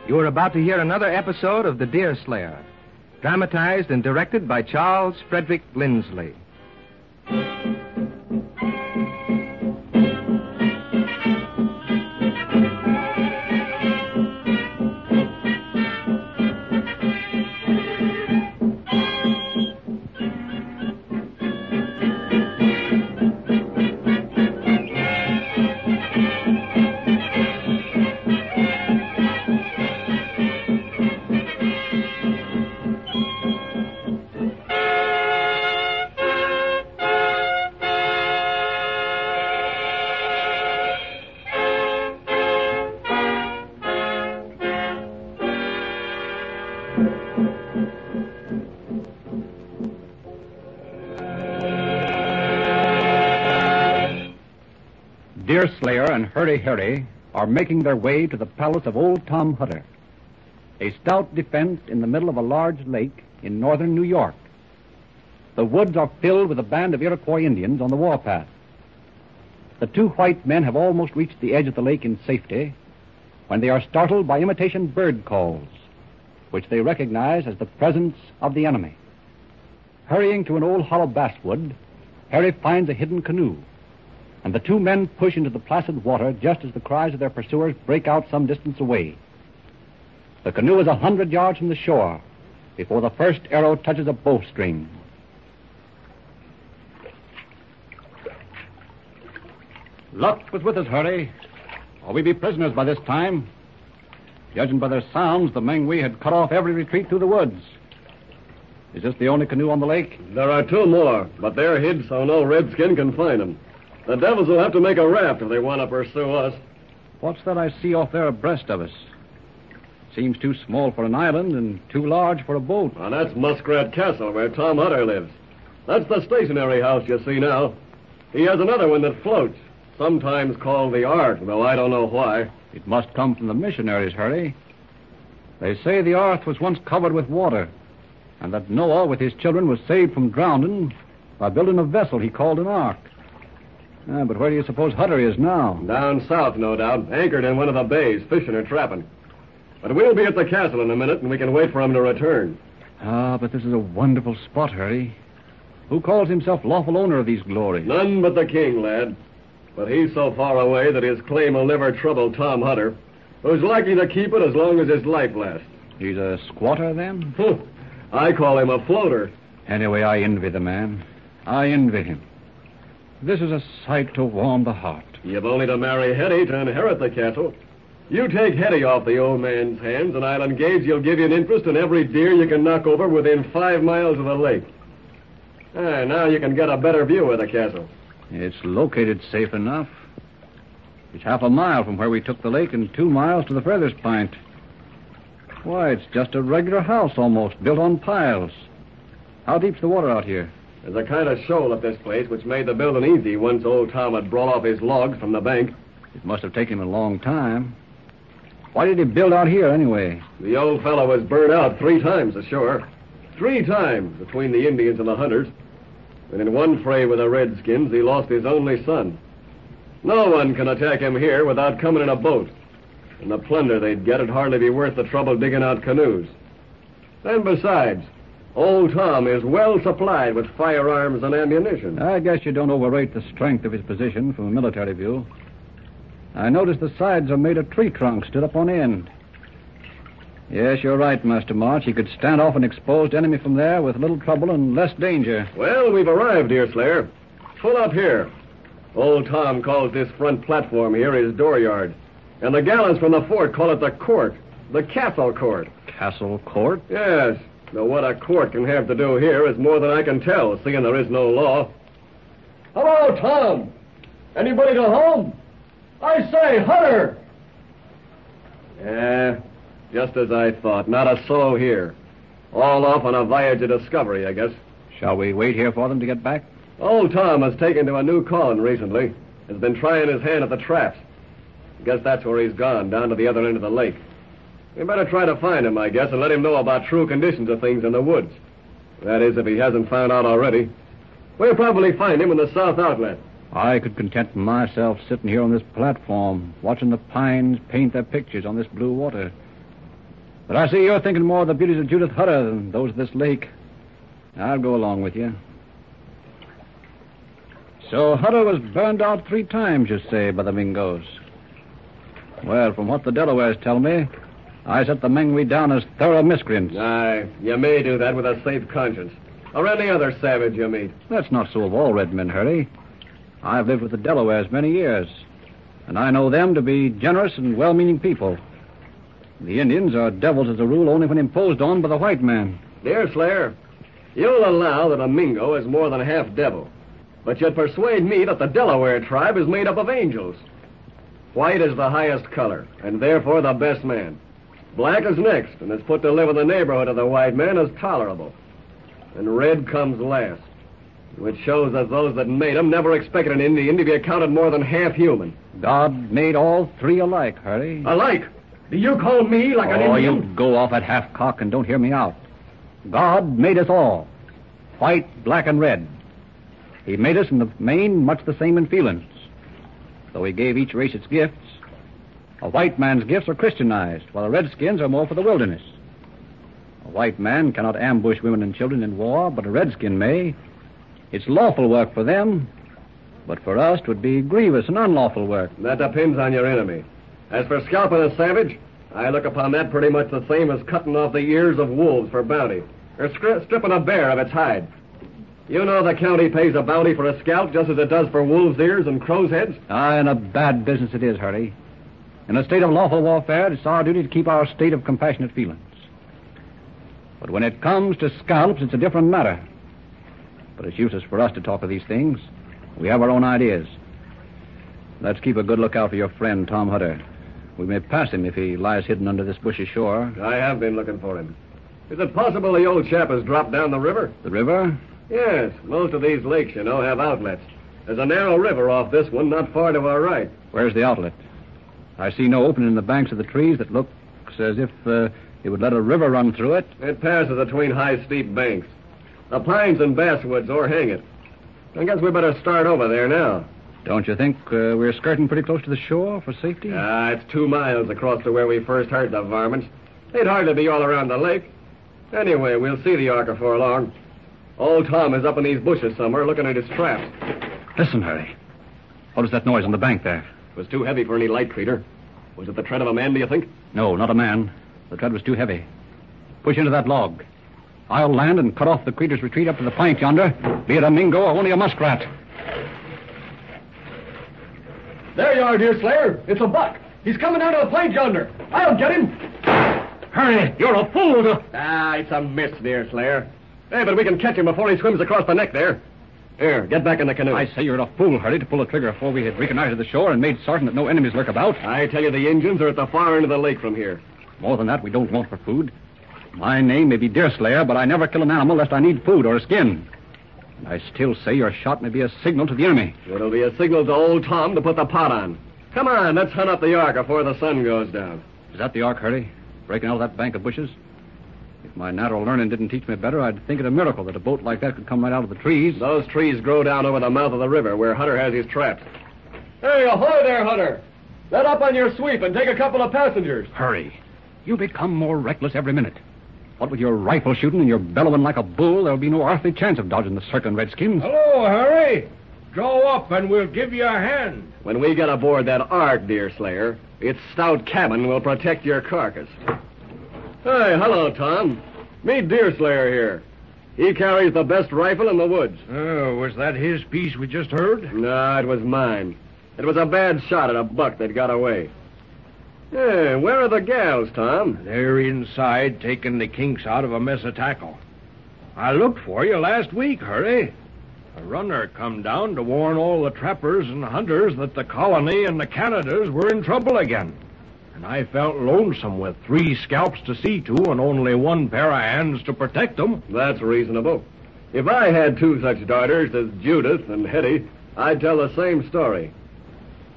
You are about to hear another episode of The Deerslayer, dramatized and directed by Charles Frederick Lindsley. Deerslayer and Hurry are making their way to the palace of old Tom Hutter, a stout defense in the middle of a large lake in northern New York. The woods are filled with a band of Iroquois Indians on the warpath. The two white men have almost reached the edge of the lake in safety when they are startled by imitation bird calls, which they recognize as the presence of the enemy. Hurrying to an old hollow basswood, Harry finds a hidden canoe, and the two men push into the placid water just as the cries of their pursuers break out some distance away. The canoe is 100 yards from the shore before the first arrow touches a bowstring. Luck was with us, Hurry, or we'd be prisoners by this time. Judging by their sounds, the Mengwe had cut off every retreat through the woods. Is this the only canoe on the lake? There are two more, but they're hid so no redskin can find them. The devils will have to make a raft if they want to pursue us. What's that I see off there abreast of us? Seems too small for an island and too large for a boat. Well, that's Muskrat Castle, where Tom Hutter lives. That's the stationary house you see now. He has another one that floats, sometimes called the Ark, though I don't know why. It must come from the missionaries, Hurry. They say the earth was once covered with water, and that Noah with his children was saved from drowning by building a vessel he called an ark. But where do you suppose Hutter is now? Down south, no doubt, anchored in one of the bays, fishing or trapping. But we'll be at the castle in a minute, and we can wait for him to return. But this is a wonderful spot, Hurry. Who calls himself lawful owner of these glories? None but the king, lad. But he's so far away that his claim will never trouble Tom Hutter, who's likely to keep it as long as his life lasts. He's a squatter, then? I call him a floater. Anyway, I envy the man. I envy him. This is a sight to warm the heart. You've only to marry Hetty to inherit the castle. You take Hetty off the old man's hands, and I'll engage you'll give you an interest in every deer you can knock over within 5 miles of the lake. Now you can get a better view of the castle. It's located safe enough. It's half a mile from where we took the lake and 2 miles to the furthest point. Why, it's just a regular house almost, built on piles. How deep's the water out here? There's a kind of shoal at this place which made the building easy once old Tom had brought off his logs from the bank. It must have taken him a long time. Why did he build out here, anyway? The old fellow was burned out 3 times ashore. 3 times between the Indians and the hunters. And in one fray with the Redskins, he lost his only son. No one can attack him here without coming in a boat. And the plunder they'd get would hardly be worth the trouble digging out canoes. And besides, old Tom is well supplied with firearms and ammunition. I guess you don't overrate the strength of his position from a military view. I noticed the sides are made of tree trunks stood up on end. Yes, you're right, Master March. He could stand off an exposed enemy from there with little trouble and less danger. Well, we've arrived, Deerslayer. Pull up here. Old Tom calls this front platform here his dooryard. And the gallants from the fort call it the court. The castle court. Castle court? Yes. Though what a court can have to do here is more than I can tell, seeing there is no law. Hello, Tom. Anybody to home? I say, Hutter! Yeah, just as I thought. Not a soul here. All off on a voyage of discovery, I guess. Shall we wait here for them to get back? Old Tom has taken to a new calling recently. Has been trying his hand at the traps. Guess that's where he's gone, down to the other end of the lake. We better try to find him, I guess, and let him know about true conditions of things in the woods. That is, if he hasn't found out already. We'll probably find him in the south outlet. I could content myself sitting here on this platform, watching the pines paint their pictures on this blue water. But I see you're thinking more of the beauties of Judith Hutter than those of this lake. I'll go along with you. So Hutter was burned out 3 times, you say, by the Mingos. Well, from what the Delawares tell me, I set the Mengwe down as thorough miscreants. Aye, you may do that with a safe conscience. Or any other savage you meet. That's not so of all red men, Hurley. I've lived with the Delawares many years, and I know them to be generous and well-meaning people. The Indians are devils as a rule only when imposed on by the white man. Deerslayer, you'll allow that a Mingo is more than half devil. But you'd persuade me that the Delaware tribe is made up of angels. White is the highest color, and therefore the best man. Black is next, and is put to live in the neighborhood of the white man as tolerable. And red comes last, which shows that those that made him never expected an Indian to be accounted more than half human. God made all 3 alike, Hurley. Alike? Do you call me like an Indian? Oh, you go off at half-cock and don't hear me out. God made us all, white, black, and red. He made us in the main much the same in feelings, though he gave each race its gifts. A white man's gifts are Christianized, while the redskins are more for the wilderness. A white man cannot ambush women and children in war, but a redskin may. It's lawful work for them, but for us 'twould be grievous and unlawful work. That depends on your enemy. As for scalping a savage, I look upon that pretty much the same as cutting off the ears of wolves for bounty, or stripping a bear of its hide. You know the county pays a bounty for a scalp just as it does for wolves' ears and crow's heads? Aye, and a bad business it is, Hurley. In a state of lawful warfare, it's our duty to keep our state of compassionate feelings. But when it comes to scalps, it's a different matter. But it's useless for us to talk of these things. We have our own ideas. Let's keep a good lookout for your friend, Tom Hutter. We may pass him if he lies hidden under this bushy shore. I have been looking for him. Is it possible the old chap has dropped down the river? The river? Yes, most of these lakes, you know, have outlets. There's a narrow river off this one, not far to our right. Where's the outlet? I see no opening in the banks of the trees that looks as if it would let a river run through it. It passes between high, steep banks. The pines and basswoods o'erhang it. I guess we better start over there now. Don't you think we're skirting pretty close to the shore for safety? It's 2 miles across to where we first heard the varmints. They'd hardly be all around the lake. Anyway, we'll see the ark before long. Old Tom is up in these bushes somewhere looking at his traps. Listen, Hurley. What was that noise on the bank there? It was too heavy for any light creature. Was it the tread of a man, do you think? No, not a man. The tread was too heavy. Push into that log. I'll land and cut off the creature's retreat up to the plank yonder, be it a Mingo or only a muskrat. There you are, Deerslayer. It's a buck. He's coming down to the plank yonder. I'll get him. Hurry, you're a fool. It's a miss, Deerslayer. Hey, but we can catch him before he swims across the neck there. Here, get back in the canoe. I say you're a fool, Hurley, to pull the trigger before we had reconnoitered the shore and made certain that no enemies lurk about. I tell you, the Indians are at the far end of the lake from here. More than that, we don't want for food. My name may be Deerslayer, but I never kill an animal lest I need food or a skin. And I still say your shot may be a signal to the enemy. It'll be a signal to old Tom to put the pot on. Come on, let's hunt up the ark before the sun goes down. Is that the ark, Hurley? Breaking out of that bank of bushes? If my natural learning didn't teach me better, I'd think it a miracle that a boat like that could come right out of the trees. Those trees grow down over the mouth of the river where Hutter has his traps. Hey, ahoy there, Hutter! Let up on your sweep and take a couple of passengers. Hurry. You become more reckless every minute. What with your rifle shooting and your bellowing like a bull, there'll be no earthly chance of dodging the circling redskins. Hello, Harry. Draw up and we'll give you a hand. When we get aboard that ark, Deerslayer, its stout cabin will protect your carcass. Hey, hello, Tom. Meet Deerslayer here. He carries the best rifle in the woods. Oh, was that his piece we just heard? No, it was mine. It was a bad shot at a buck that got away. Hey, where are the gals, Tom? They're inside taking the kinks out of a mess of tackle. I looked for you last week, Hurry. A runner come down to warn all the trappers and hunters that the colony and the Canadas were in trouble again. And I felt lonesome with 3 scalps to see to and only 1 pair of hands to protect them. That's reasonable. If I had 2 such daughters as Judith and Hetty, I'd tell the same story.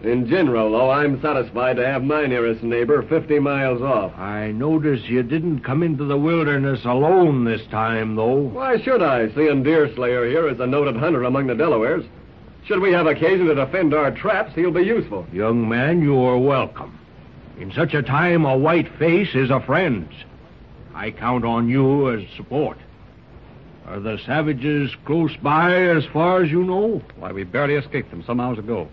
In general, though, I'm satisfied to have my nearest neighbor 50 miles off. I notice you didn't come into the wilderness alone this time, though. Why should I, seeing Deerslayer here as a noted hunter among the Delawares? Should we have occasion to defend our traps, he'll be useful. Young man, you are welcome. In such a time, a white face is a friend. I count on you as support. Are the savages close by as far as you know? Why, we barely escaped them some hours ago.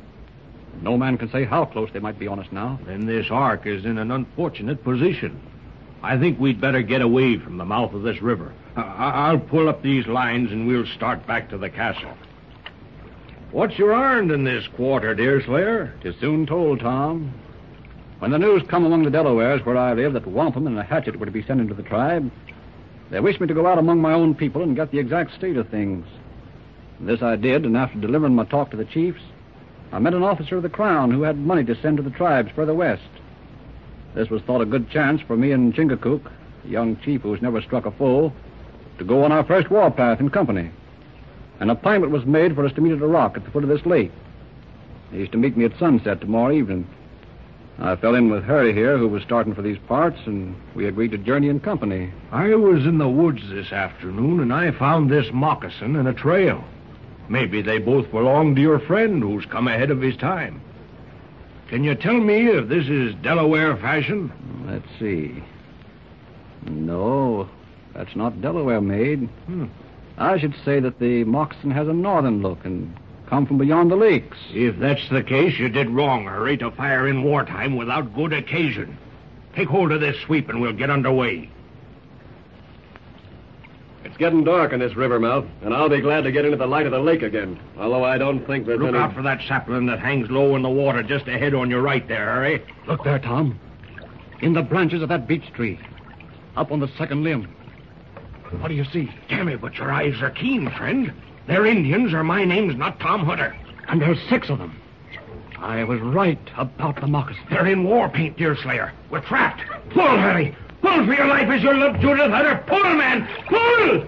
No man can say how close they might be on us now. Then this ark is in an unfortunate position. I think we'd better get away from the mouth of this river. I'll pull up these lines and we'll start back to the castle. What's your errand in this quarter, Deerslayer? 'Tis soon told, Tom. When the news come among the Delawares where I live that wampum and a hatchet were to be sent into the tribe, they wished me to go out among my own people and get the exact state of things. This I did, and after delivering my talk to the chiefs, I met an officer of the Crown who had money to send to the tribes further west. This was thought a good chance for me and Chingachgook, a young chief who's never struck a foe, to go on our first warpath in company. An appointment was made for us to meet at a rock at the foot of this lake. He's to meet me at sunset tomorrow evening. I fell in with Harry here, who was starting for these parts, and we agreed to journey in company. I was in the woods this afternoon, and I found this moccasin and a trail. Maybe they both belong to your friend who's come ahead of his time. Can you tell me if this is Delaware fashion? Let's see. No, that's not Delaware made. I should say that the moccasin has a northern look and come from beyond the lakes. If that's the case, you did wrong, Hurry, to fire in wartime without good occasion. Take hold of this sweep and we'll get underway. It's getting dark in this river mouth, and I'll be glad to get into the light of the lake again, although I don't think there's Look any... out for that sapling that hangs low in the water just ahead on your right there, Hurry. Look there, Tom. In the branches of that beech tree. Up on the second limb. What do you see? Damn it, but your eyes are keen, friend. They're Indians, or my name's not Tom Hutter. And there's 6 of them. I was right about the moccasin. They're in war paint, Deerslayer. We're trapped. Pull, Hurry. Pull for your life as you love Judith Hutter. Pull, man. Pull!